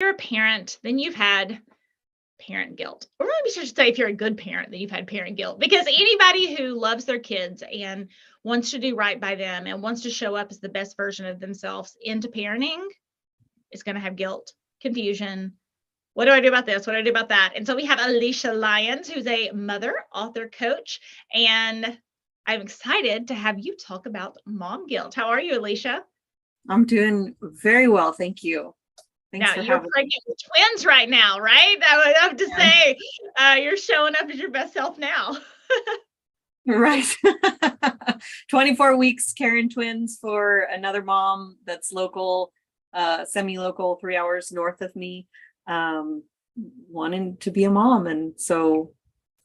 you're a parent, then you've had parent guilt. Or maybe I should say if you're a good parent, then you've had parent guilt. Because anybody who loves their kids and wants to do right by them and wants to show up as the best version of themselves into parenting is going to have guilt, confusion. What do I do about this? What do I do about that? And so we have Alicia Lyons, who's a mother, author, coach, and I'm excited to have you talk about mom guilt. How are you, Alicia? I'm doing very well, thank you. Thanks Now for you're having pregnant with twins right now, right? I would have to me. say you're showing up as your best self now. Right. 24 weeks carrying twins for another mom that's local, semi-local, 3 hours north of me, wanting to be a mom. And so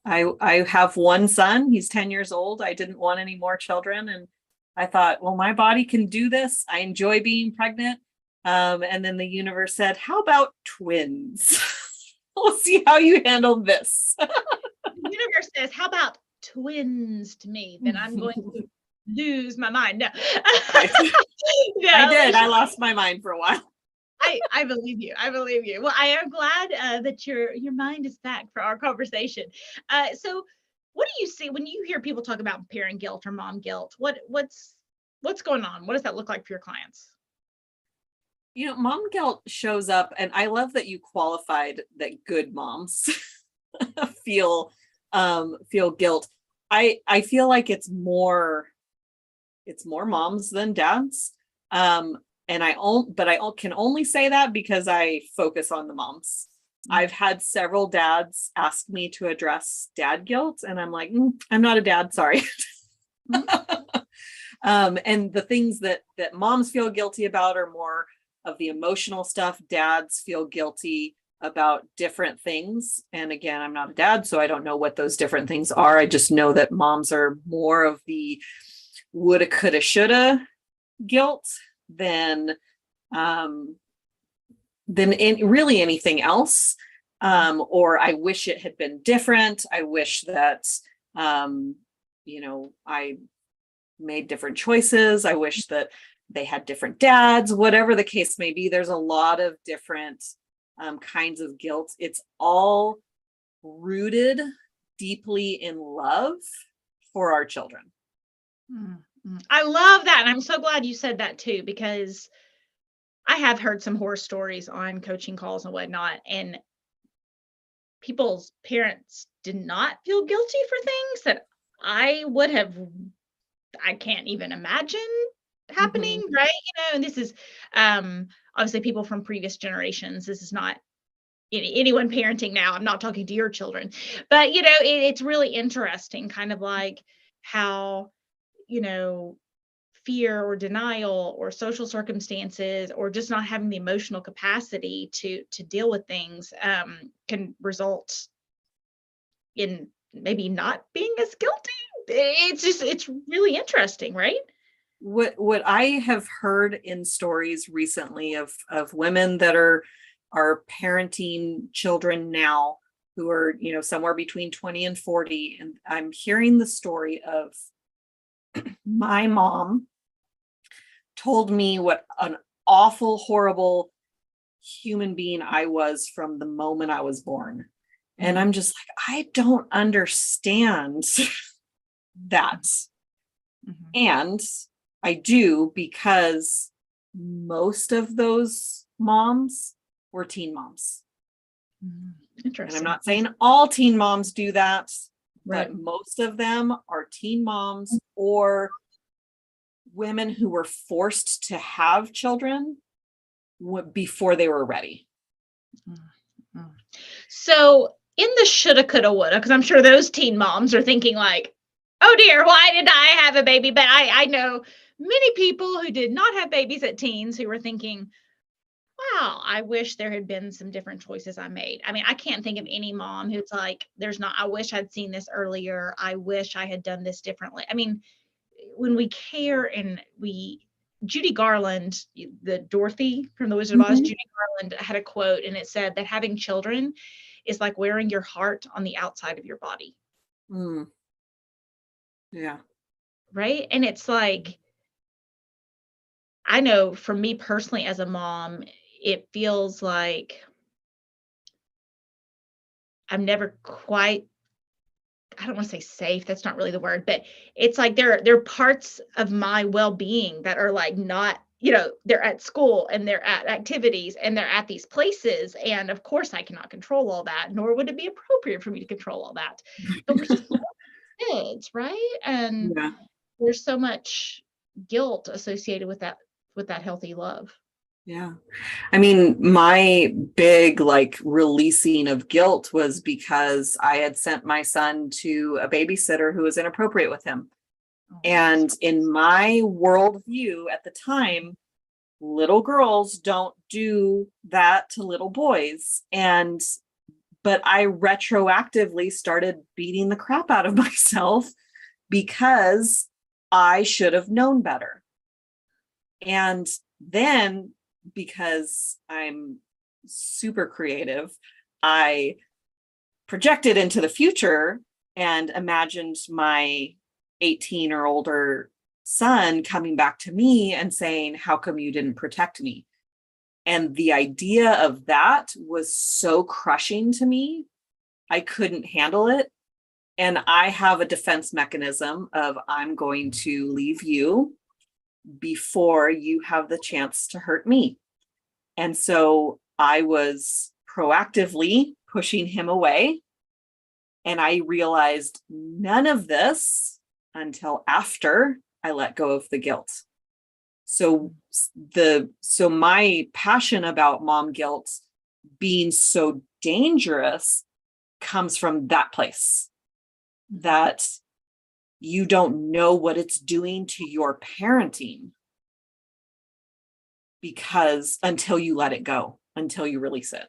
I have one son, he's 10 years old. I didn't want any more children. And I thought, well, my body can do this. I enjoy being pregnant. And then the universe said, how about twins? We'll see how you handle this. The universe says, how about twins to me? Then I'm going to lose my mind. No. Right. I did. I lost my mind for a while. I believe you. I believe you. Well, I am glad that your mind is back for our conversation. So what do you see when you hear people talk about parent guilt or mom guilt? What's going on? What does that look like for your clients? Mom guilt shows up, and I love that you qualified that good moms feel guilt. I feel like it's more moms than dads. And I can only say that because I focus on the moms. Mm-hmm. I've had several dads ask me to address dad guilt, and I'm like, I'm not a dad, sorry. Mm-hmm. And the things that moms feel guilty about are more of the emotional stuff. Dads feel guilty about different things. And again, I'm not a dad, so I don't know what those different things are. I just know that moms are more of the woulda, coulda, shoulda guilt than really anything else. Or I wish it had been different. I wish that, I made different choices. I wish that they had different dads, whatever the case may be. There's a lot of different kinds of guilt. It's all rooted deeply in love for our children. Mm-hmm. I love that. And I'm so glad you said that too, because I have heard some horror stories on coaching calls and whatnot, and people's parents did not feel guilty for things that I can't even imagine happening, mm-hmm. Right? And this is obviously people from previous generations. This is not anyone parenting now. I'm not talking to your children, but it's really interesting, kind of like how fear or denial or social circumstances or just not having the emotional capacity to deal with things can result in maybe not being as guilty. It's really interesting, right? What I have heard in stories recently of women that are parenting children now who are, somewhere between 20 and 40. And I'm hearing the story of my mom told me what an awful, horrible human being I was from the moment I was born. And I'm just like, I don't understand that. Mm-hmm. And I do, because most of those moms were teen moms. Interesting. And I'm not saying all teen moms do that, right. But most of them are teen moms or women who were forced to have children before they were ready. So in the shoulda, coulda, woulda, because I'm sure those teen moms are thinking like, oh dear, why did I have a baby? But I know many people who did not have babies at teens who were thinking, wow, I wish there had been some different choices I made. I mean, I can't think of any mom who's like, I wish I'd seen this earlier. I wish I had done this differently. I mean, when we care and Judy Garland, the Dorothy from The Wizard of Oz, Judy Garland had a quote, and it said that having children is like wearing your heart on the outside of your body. Yeah. Right. And it's like, I know for me personally as a mom, it feels like I'm never quite, I don't want to say safe, that's not really the word, but it's like there are parts of my well-being that are like not, they're at school and they're at activities and they're at these places. And of course I cannot control all that, nor would it be appropriate for me to control all that. But we're just kids, right? And Yeah. there's so much guilt associated with that healthy love. Yeah. I mean, my big like releasing of guilt was because I had sent my son to a babysitter who was inappropriate with him. Oh, And in my worldview at the time, little girls don't do that to little boys. But I retroactively started beating the crap out of myself because I should have known better. And then, because I'm super creative, I projected into the future and imagined my 18 or older son coming back to me and saying, "How come you didn't protect me?" And the idea of that was so crushing to me. I couldn't handle it. And I have a defense mechanism of, I'm going to leave you before you have the chance to hurt me. And so I was proactively pushing him away. And I realized none of this until after I let go of the guilt. So my passion about mom guilt being so dangerous comes from that place, that you don't know what it's doing to your parenting because until you let it go, until you release it.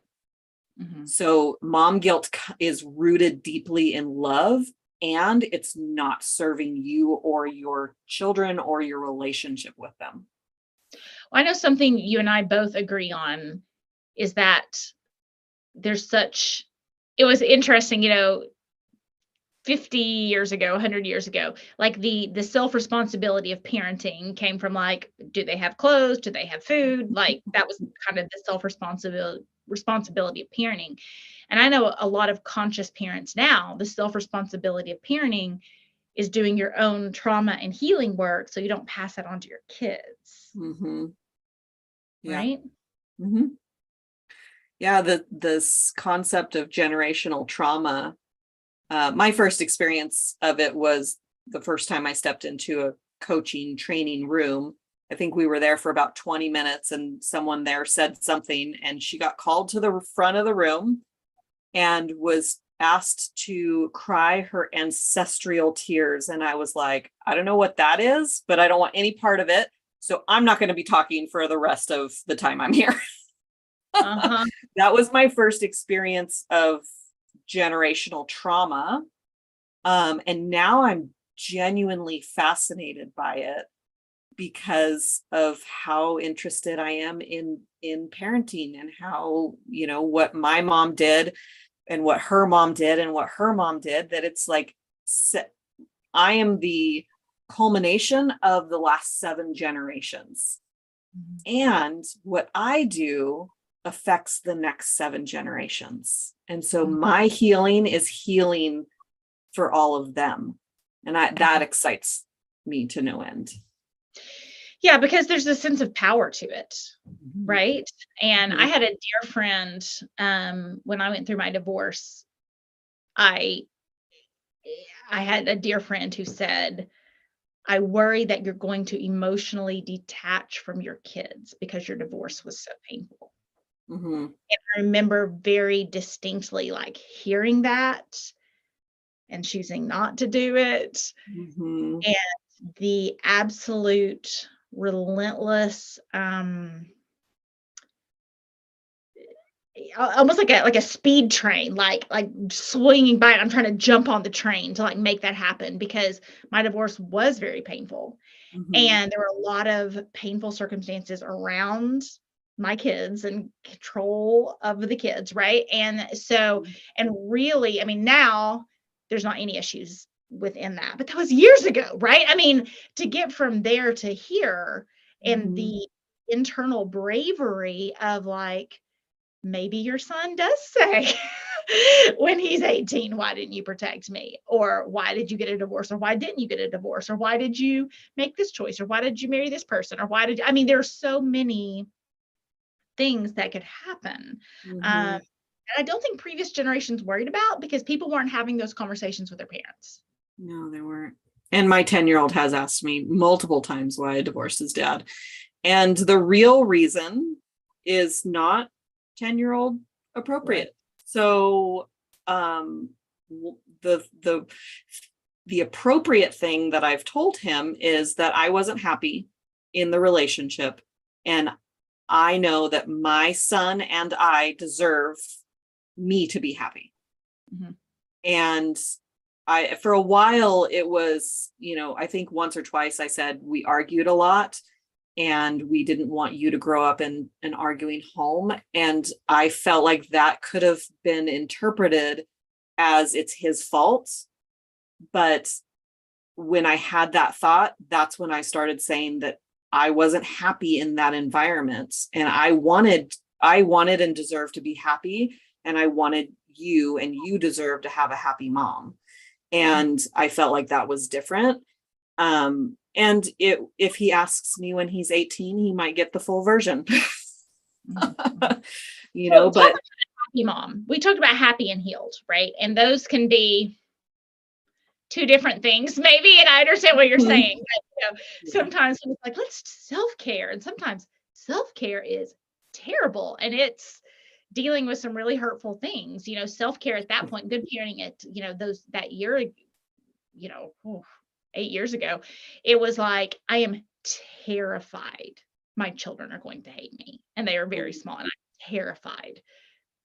Mm-hmm. So mom guilt is rooted deeply in love, and it's not serving you or your children or your relationship with them. Well, I know something you and I both agree on is that it was interesting, 50 years ago, 100 years ago, like the self-responsibility of parenting came from like, do they have clothes? Do they have food? Like that was kind of the responsibility of parenting. And I know a lot of conscious parents now, the self-responsibility of parenting is doing your own trauma and healing work so you don't pass that on to your kids. Mm-hmm. Yeah. Right? Mm-hmm. Yeah, this concept of generational trauma, my first experience of it was the first time I stepped into a coaching training room. I think we were there for about 20 minutes and someone there said something, and she got called to the front of the room and was asked to cry her ancestral tears. And I was like, I don't know what that is, but I don't want any part of it. So I'm not going to be talking for the rest of the time I'm here. Uh-huh. That was my first experience of generational trauma. And now I'm genuinely fascinated by it because of how interested I am in parenting and how, what my mom did and what her mom did and what her mom did, that it's like, I am the culmination of the last 7 generations. Mm-hmm. And what I do affects the next 7 generations. And so my healing is healing for all of them. And that excites me to no end. Yeah, because there's a sense of power to it, right? And Mm-hmm. I had a dear friend, when I went through my divorce, I had a dear friend who said, I worry that you're going to emotionally detach from your kids because your divorce was so painful. Mm-hmm. And I remember very distinctly like hearing that and choosing not to do it. Mm-hmm. And the absolute relentless, almost like a speed train, like swinging by it. I'm trying to jump on the train to like make that happen because my divorce was very painful. Mm-hmm. And there were a lot of painful circumstances around my kids and control of the kids. Right. And so, and really, I mean, now there's not any issues within that, but that was years ago. Right. I mean, to get from there to here and mm-hmm. internal bravery of like, maybe your son does say when he's 18, why didn't you protect me? Or why did you get a divorce? Or why didn't you get a divorce? Or why did you make this choice? Or why did you marry this person? Or why did you, I mean, there's so many things that could happen. Mhm. And I don't think previous generations worried about because people weren't having those conversations with their parents. No, they weren't. And my 10-year-old has asked me multiple times why I divorced his dad. And the real reason is not 10-year-old appropriate. Right. So the appropriate thing that I've told him is that I wasn't happy in the relationship. And I know that my son and I deserve me to be happy. Mm-hmm. And for a while it was, I think once or twice I said we argued a lot and we didn't want you to grow up in an arguing home. And I felt like that could have been interpreted as it's his fault. But when I had that thought, that's when I started saying that I wasn't happy in that environment. And I wanted and deserved to be happy. And I wanted you, and you deserve to have a happy mom. And I felt like that was different. And if he asks me when he's 18, he might get the full version. But happy mom. We talked about happy and healed, right? And those can be two different things, maybe. And I understand what you're saying. But, sometimes it's like, let's self-care. And sometimes self-care is terrible. And it's dealing with some really hurtful things, self-care at that point, good parenting that year, 8 years ago, it was like, I am terrified my children are going to hate me. And they are very small and I'm terrified.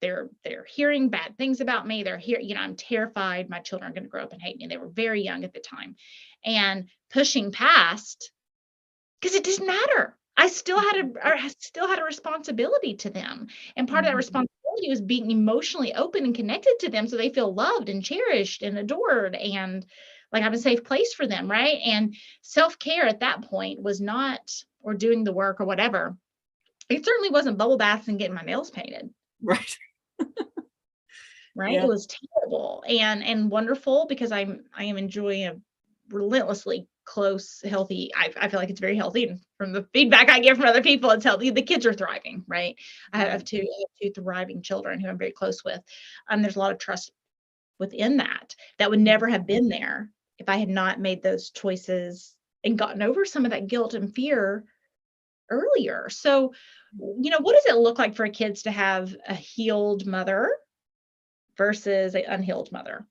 They're hearing bad things about me. They're here, I'm terrified my children are going to grow up and hate me. And they were very young at the time, and pushing past, because it didn't matter. I still had a responsibility to them. And part of that responsibility was being emotionally open and connected to them so they feel loved and cherished and adored and like I'm a safe place for them, right? And self-care at that point was not, or doing the work or whatever. It certainly wasn't bubble baths and getting my nails painted. Right. Right. Yeah. It was terrible and wonderful because I am enjoying a relentlessly close, healthy. I feel like it's very healthy. And from the feedback I get from other people, it's healthy. The kids are thriving, right? I have two thriving children who I'm very close with. There's a lot of trust within that would never have been there if I had not made those choices and gotten over some of that guilt and fear earlier. So, what does it look like for kids to have a healed mother versus an unhealed mother?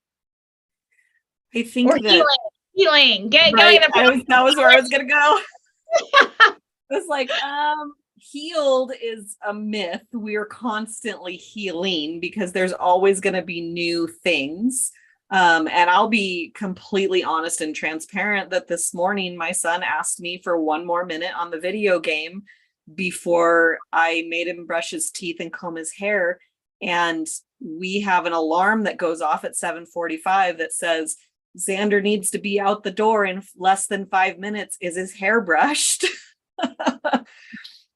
I think that healing. Right. That was where I was gonna go. It's like healed is a myth. We're constantly healing because there's always going to be new things. And I'll be completely honest and transparent that this morning my son asked me for one more minute on the video game before I made him brush his teeth and comb his hair. And we have an alarm that goes off at 7:45 that says Xander needs to be out the door in less than 5 minutes. Is his hair brushed?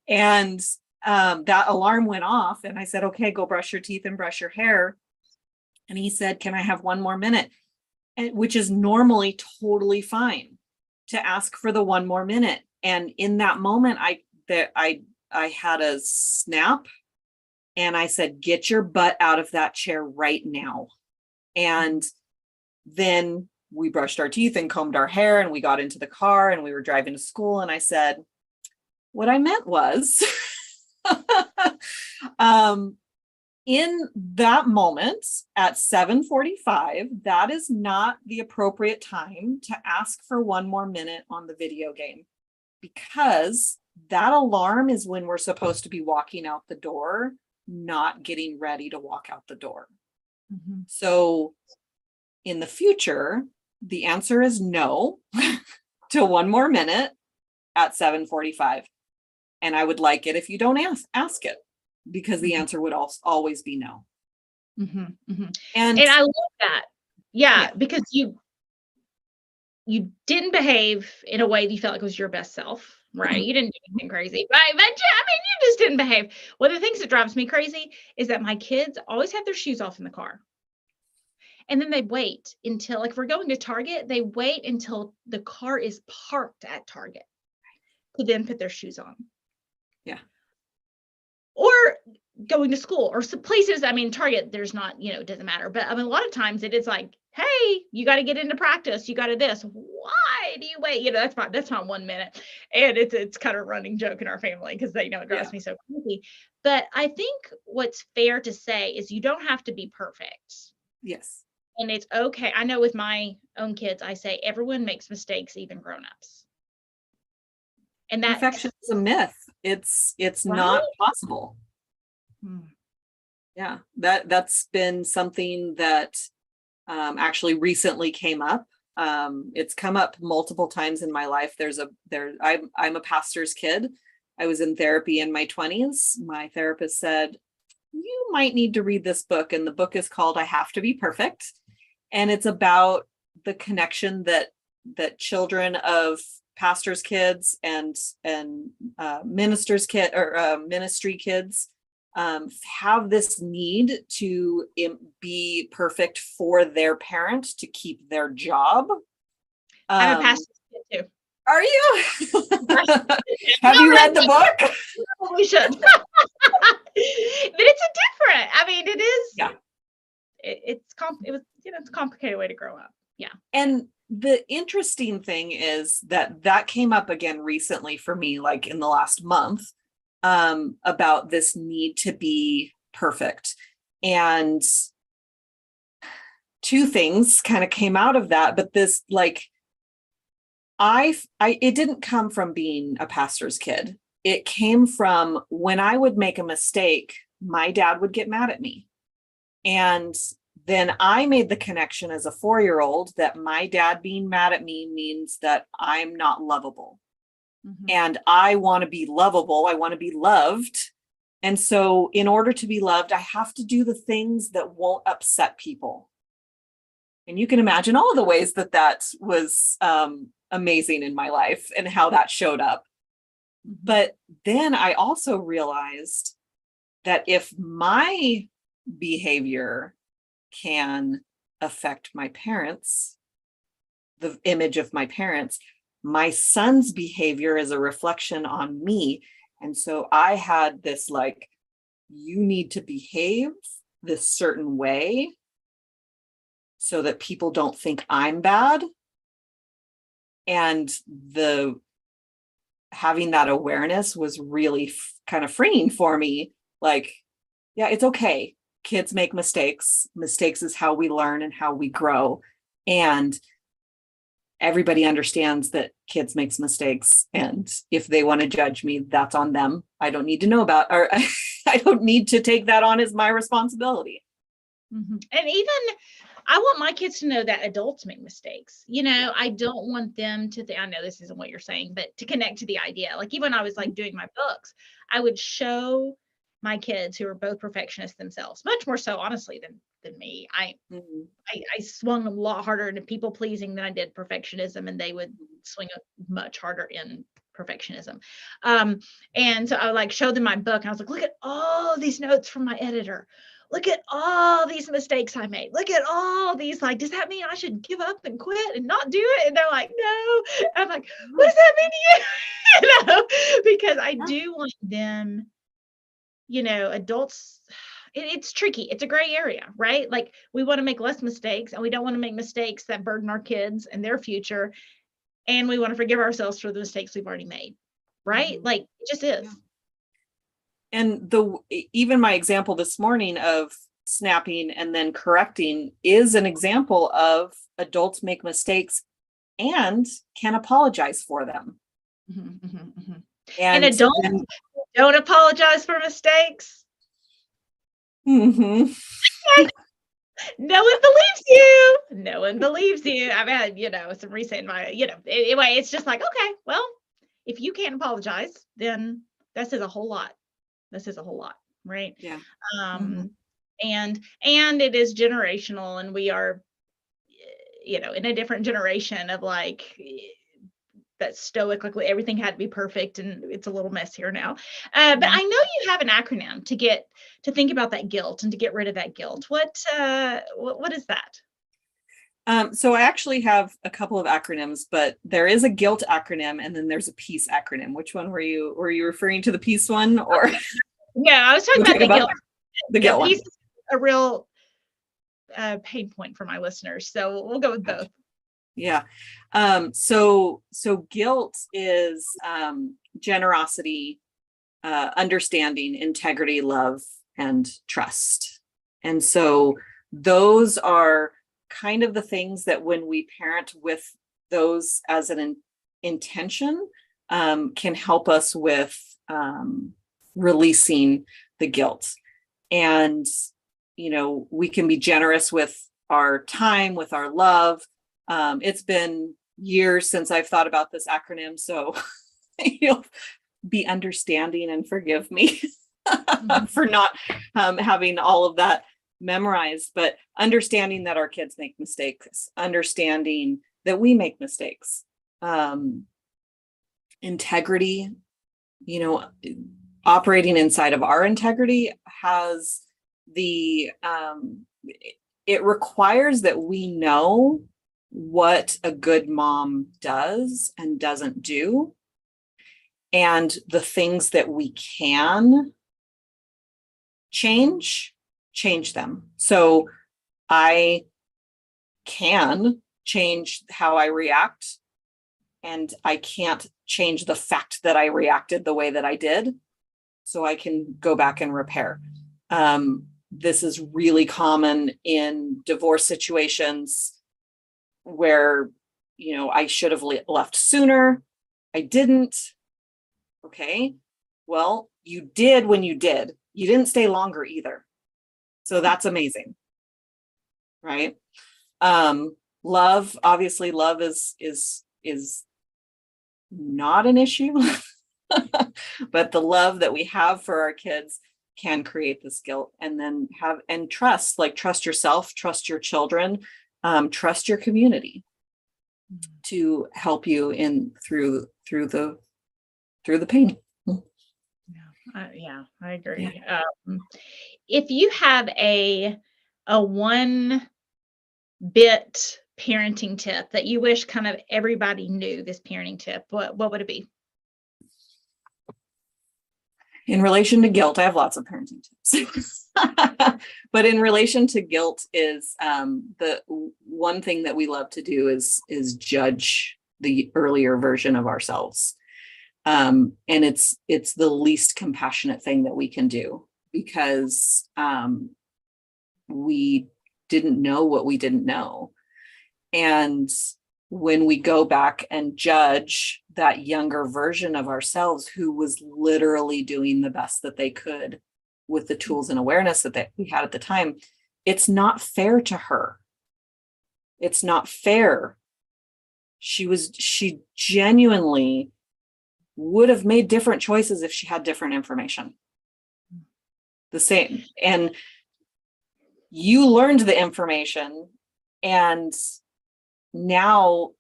And that alarm went off and I said, okay, go brush your teeth and brush your hair. And he said, can I have one more minute? Which is normally totally fine to ask for the one more minute. And in that moment, I had a snap and I said, get your butt out of that chair right now. And then we brushed our teeth and combed our hair and we got into the car and we were driving to school. And I said, what I meant was, in that moment at 7:45, that is not the appropriate time to ask for one more minute on the video game, because that alarm is when we're supposed to be walking out the door, not getting ready to walk out the door. Mm-hmm. So in the future, the answer is no to one more minute at 7:45. And I would like it if you don't ask it, because the answer would always be no. Mm-hmm, mm-hmm. And I love that. Yeah, because you didn't behave in a way that you felt like was your best self. Right. You didn't do anything crazy. But yeah, I mean, you just didn't behave. One of the things that drives me crazy is that my kids always have their shoes off in the car. And then they wait until, like, if we're going to Target, they wait until the car is parked at Target to then put their shoes on. Yeah. Or going to school or some places. I mean, Target, there's not, it doesn't matter. But I mean, a lot of times it is like, hey, you got to get into practice. You got to this. Why do you wait? That's not 1 minute. And it's kind of a running joke in our family because they know it drives me so crazy. But I think what's fair to say is you don't have to be perfect. Yes. And it's okay. I know with my own kids, I say everyone makes mistakes, even grown-ups. And that Perfection is a myth. It's Right? not possible. Hmm. Yeah, that's been something that actually recently came up. It's come up multiple times in my life. I'm a pastor's kid. I was in therapy in my 20s. My therapist said, you might need to read this book. And the book is called I Have to Be Perfect. And it's about the connection that children of pastors' kids and ministers' kid or ministry kids have this need to be perfect for their parent to keep their job. I'm a pastor's kid too. Are you? Have you read the book? We should. But it's a different. I mean, it is. Yeah. It's a complicated way to grow up. Yeah. And the interesting thing is that came up again recently for me, like in the last month, about this need to be perfect. And two things kind of came out of that, but this, like, it didn't come from being a pastor's kid. It came from when I would make a mistake, my dad would get mad at me. And then I made the connection as a 4-year-old that my dad being mad at me means that I'm not lovable. Mm-hmm. And I want to be lovable. I want to be loved. And so in order to be loved, I have to do the things that won't upset people. And you can imagine all the ways that was amazing in my life and how that showed up. But then I also realized that if my behavior can affect my parents, the image of my parents, my son's behavior is a reflection on me. And so I had this, like, you need to behave this certain way so that people don't think I'm bad. And having that awareness was really kind of freeing for me. Like, yeah, it's okay. Kids make mistakes. Mistakes is how we learn and how we grow. And everybody understands that kids makes mistakes. And if they want to judge me, that's on them. I don't need to know about, or I don't need to take that on as my responsibility. Mm-hmm. And even I want my kids to know that adults make mistakes. I don't want them to I know this isn't what you're saying, but to connect to the idea. Like, even when I was like doing my books, I would show my kids who are both perfectionists themselves, much more so, honestly, than me. I swung a lot harder into people pleasing than I did perfectionism, and they would swing much harder in perfectionism. And so I would, like, show them my book, and I was like, look at all these notes from my editor. Look at all these mistakes I made. Look at all these, like, does that mean I should give up and quit and not do it? And they're like, no. And I'm like, what does that mean to you? Because I do want them, adults, it's tricky. It's a gray area, right? Like, we want to make less mistakes, and we don't want to make mistakes that burden our kids and their future. And we want to forgive ourselves for the mistakes we've already made, right? Mm-hmm. Like, it just is. Yeah. And even my example this morning of snapping and then correcting is an example of adults make mistakes and can apologize for them. Mm-hmm, mm-hmm, mm-hmm. And adults don't apologize for mistakes. Mm-hmm. No one believes you. No one believes you. I've had, some recent, anyway, it's just like, okay, well, if you can't apologize, then that says a whole lot. This is a whole lot, right? Yeah. And it is generational, and we are, in a different generation of, like, that stoic, like everything had to be perfect, and it's a little messier now. But I know you have an acronym to think about that guilt and to get rid of that guilt. What is that? So I actually have a couple of acronyms, but there is a guilt acronym and then there's a peace acronym. Which one were you referring to, the peace one, or? Yeah, I was talking about the guilt. The guilt one. Peace is a real pain point for my listeners, so we'll go with both. Yeah. So guilt is generosity, understanding, integrity, love, and trust. And so those are kind of the things that when we parent with those as an intention, can help us with releasing the guilt. And, we can be generous with our time, with our love. It's been years since I've thought about this acronym, so you'll be understanding and forgive me for not having all of that memorized, but understanding that our kids make mistakes, understanding that we make mistakes, integrity, operating inside of our integrity has it requires that we know what a good mom does and doesn't do, and the things that we can change them. So I can change how I react, and I can't change the fact that I reacted the way that I did. So I can go back and repair. This is really common in divorce situations where, I should have left sooner. I didn't. Okay. Well, you did when you did. You didn't stay longer either. So that's amazing. Right. Love, obviously love is not an issue, but the love that we have for our kids can create this guilt. And then trust, trust yourself, trust your children, trust your community to help you through the pain. Yeah, I agree. Yeah. If you have a one bit parenting tip that you wish kind of everybody knew, this parenting tip, what would it be? In relation to guilt, I have lots of parenting tips. But in relation to guilt is the one thing that we love to do is judge the earlier version of ourselves. And it's the least compassionate thing that we can do, because we didn't know what we didn't know. And when we go back and judge that younger version of ourselves who was literally doing the best that they could with the tools and awareness that we had at the time, it's not fair to her. It's not fair. She genuinely would have made different choices if she had different information. The same. And you learned the information, and now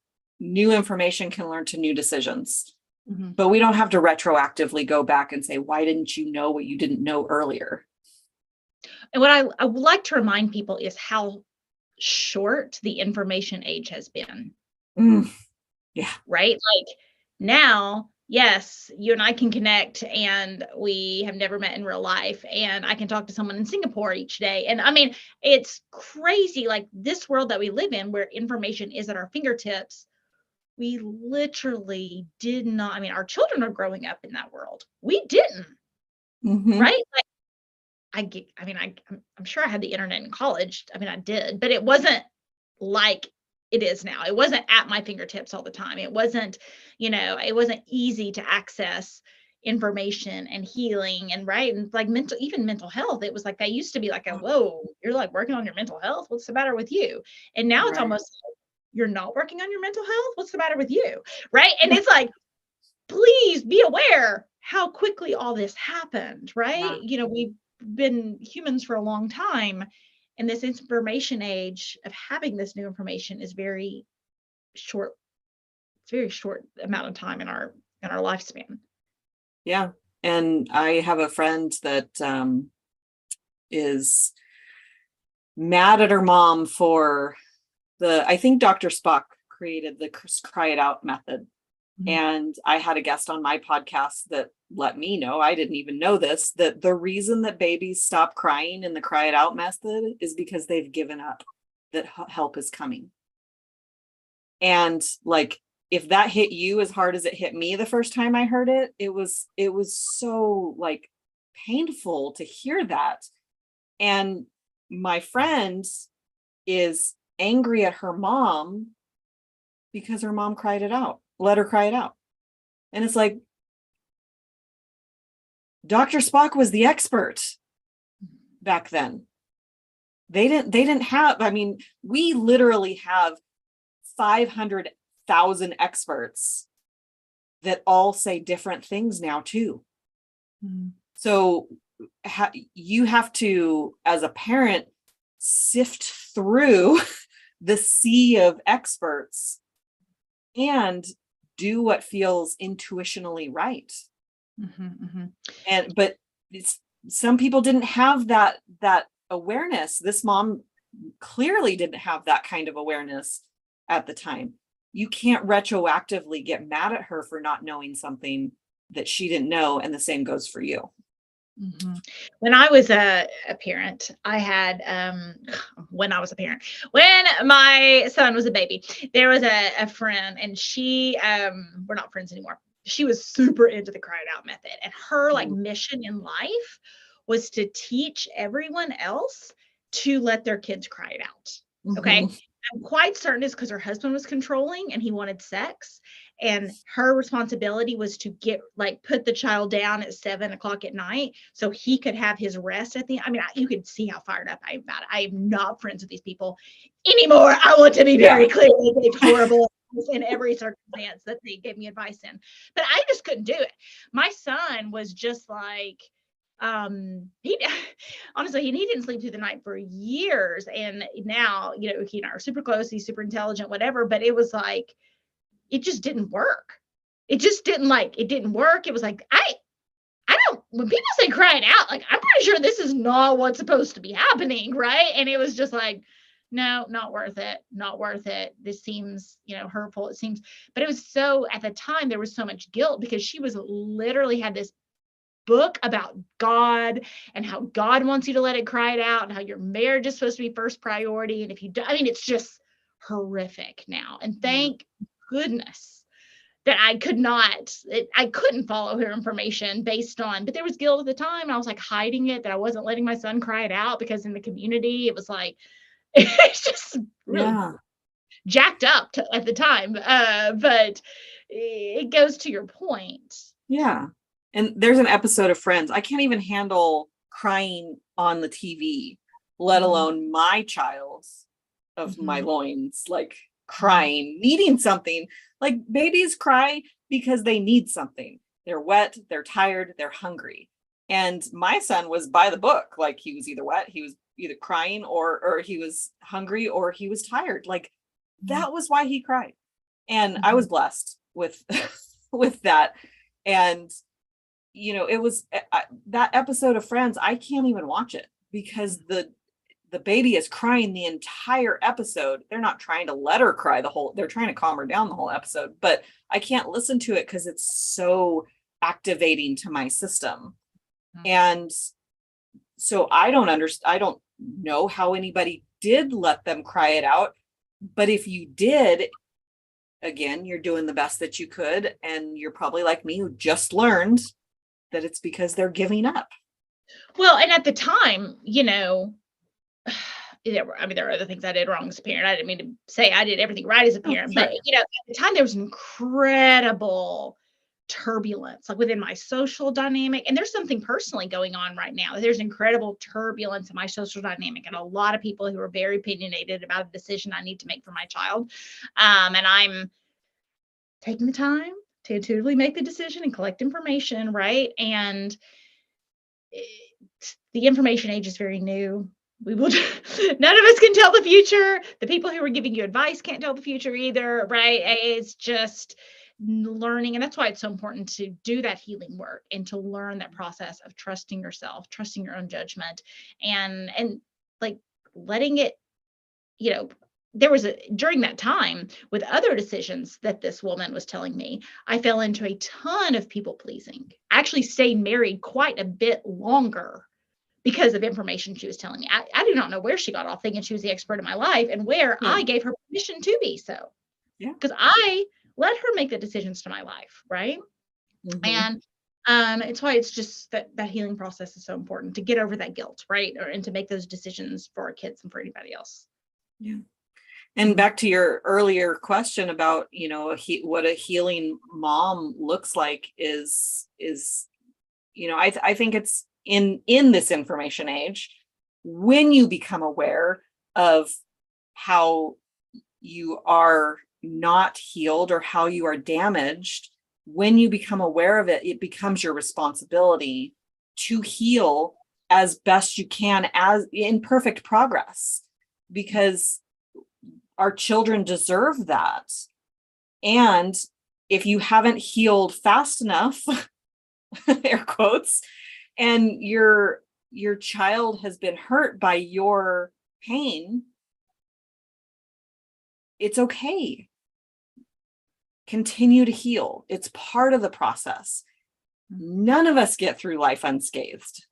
new information can learn to new decisions. Mm-hmm. But we don't have to retroactively go back and say, why didn't you know what you didn't know earlier? And what I would like to remind people is how short the information age has been. Yeah. Right? Like now, yes, you and I can connect, and we have never met in real life, and I can talk to someone in Singapore each day. And I mean, it's crazy, like this world that we live in where information is at our fingertips. We literally did not, I mean, our children are growing up in that world. We didn't. Mm-hmm. Right? Like I'm sure I had the internet in college. I mean, I did, but it wasn't like it is now. It wasn't at my fingertips all the time. It wasn't, it wasn't easy to access information and healing and right. And like mental health. It was like, that used to be like whoa, you're like working on your mental health. What's the matter with you? And now it's almost like, you're not working on your mental health. What's the matter with you? Right. And it's like, please be aware how quickly all this happened. Right. Yeah. We've been humans for a long time. And this information age of having this new information is very short it's a very short amount of time in our lifespan. Yeah. And I have a friend that is mad at her mom for I think Dr. Spock created the cry it out method. Mhm. And I had a guest on my podcast that let me know, I didn't even know this, that the reason that babies stop crying in the cry it out method is because they've given up that help is coming. And like, if that hit you as hard as it hit me the first time I heard it, it was so like painful to hear that. And my friend is angry at her mom because her mom let her cry it out. And it's like, Dr. Spock was the expert back then. They didn't have, I mean, we literally have 500,000 experts that all say different things now too. Mm-hmm. So you have to, as a parent, sift through the sea of experts and do what feels intuitionally right. Mm-hmm, mm-hmm. But some people didn't have that awareness. This mom clearly didn't have that kind of awareness at the time. You can't retroactively get mad at her for not knowing something that she didn't know, and the same goes for you. Mm-hmm. When I was a parent, I had when my son was a baby, there was a friend, and she we're not friends anymore. She was super into the cry it out method, and her like mission in life was to teach everyone else to let their kids cry it out. Okay. Mm-hmm. I'm quite certain it's because her husband was controlling and he wanted sex. And her responsibility was to put the child down at 7:00 at night so he could have his rest at the end. I mean, you can see how fired up I am about it. I am not friends with these people anymore. I want to be very clear. It's horrible in every circumstance that they gave me advice in. But I just couldn't do it. My son was just like, he honestly, he didn't sleep through the night for years. And now, he and I are super close. He's super intelligent, whatever. But it was like, it just didn't work. It just didn't work. It was like, I don't, when people say crying out, like, I'm pretty sure this is not what's supposed to be happening. Right. And it was just like, no, not worth it. Not worth it. This seems, hurtful. It seems, but it was so, at the time, there was so much guilt because she was literally had this book about God and how God wants you to let it cry it out and how your marriage is supposed to be first priority. And if you do, I mean, it's just horrific now. And thank goodness that I couldn't follow her information based on, but there was guilt at the time. And I was like hiding it, that I wasn't letting my son cry it out because in the community, it was like, it's just really jacked up at the time. But it goes to your point. Yeah. And there's an episode of Friends. I can't even handle crying on the TV, let alone my child of my loins, like crying, needing something. Like babies cry because they need something. They're wet, they're tired, they're hungry. And my son was by the book. Like he was either wet, he was either crying or he was hungry or he was tired. Like that was why he cried. And I was blessed with that. And it was that episode of Friends, I can't even watch it because the baby is crying the entire episode. They're not trying to let her cry they're trying to calm her down the whole episode, but I can't listen to it because it's so activating to my system. And so I don't know how anybody did let them cry it out. But if you did, again, you're doing the best that you could. And you're probably like me, who just learned that it's because they're giving up. Well, and at the time, there are other things I did wrong as a parent. I didn't mean to say I did everything right as a parent, but at the time there was incredible turbulence like within my social dynamic. And there's something personally going on right now. There's incredible turbulence in my social dynamic and a lot of people who are very opinionated about a decision I need to make for my child. And I'm taking the time to intuitively make the decision and collect information, right? And the information age is very new. we will none of us can tell the future. The people who are giving you advice can't tell the future either, right? It's just learning, and that's why it's so important to do that healing work and to learn that process of trusting yourself, trusting your own judgment, and like letting it, you know, there was a during that time with other decisions that this woman was telling me, I fell into a ton of people pleasing. I actually stayed married quite a bit longer because of information she was telling me. I do not know where she got off thinking she was the expert in my life and where Yeah. I gave her permission to be so. Yeah. Because I let her make the decisions to my life, right? Mhm. And it's why it's just that healing process is so important to get over that guilt, right? And to make those decisions for our kids and for anybody else. Yeah. And back to your earlier question about, what a healing mom looks like is, I think it's in this information age, when you become aware of how you are not healed or how you are damaged, when you become aware of it, it becomes your responsibility to heal as best you can, as in perfect progress, because our children deserve that. And if you haven't healed fast enough, air quotes, and your child has been hurt by your pain, it's okay. Continue to heal. It's part of the process. None of us get through life unscathed.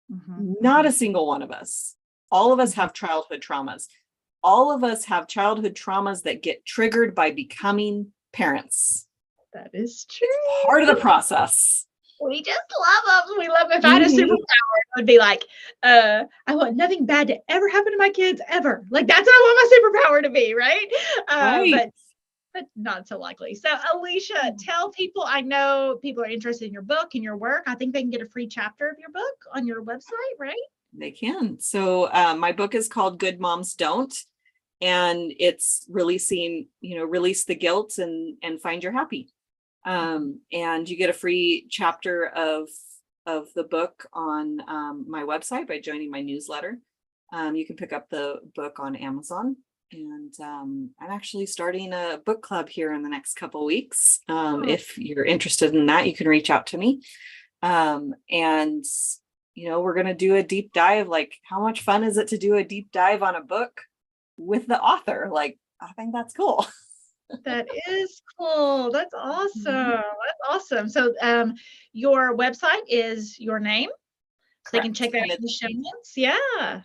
Not a single one of us. All of us have childhood traumas. All of us have childhood traumas that get triggered by becoming parents. That is true. It's part of the process. We just love them. We love them. If I had a superpower, it would be like, I want nothing bad to ever happen to my kids ever. Like that's what I want my superpower to be, right? Right. But not so likely. So Alicia, tell people, I know people are interested in your book and your work. I think they can get a free chapter of your book on your website, right? They can. So my book is called Good Moms Don't, and it's release the guilt and find your happy. And you get a free chapter of the book on my website by joining my newsletter. You can pick up the book on Amazon. And I'm actually starting a book club here in the next couple of weeks. If you're interested in that, you can reach out to me. And we're going to do a deep dive. Like, how much fun is it to do a deep dive on a book with the author? Like, I think that's cool. That is cool. That's awesome. That's awesome. So your website is your name. So they can check that out in the show notes. Yeah.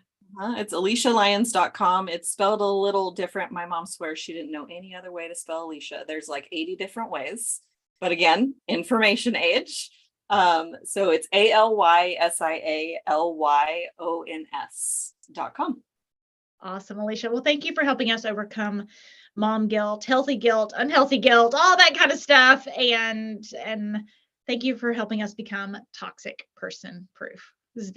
It's AliciaLyons.com. It's spelled a little different. My mom swears she didn't know any other way to spell Alicia. There's like 80 different ways. But again, information age. So it's ALYSIALYONS.com. Awesome, Alicia. Well, thank you for helping us overcome mom guilt, healthy guilt, unhealthy guilt, all that kind of stuff. And thank you for helping us become toxic person proof. This has been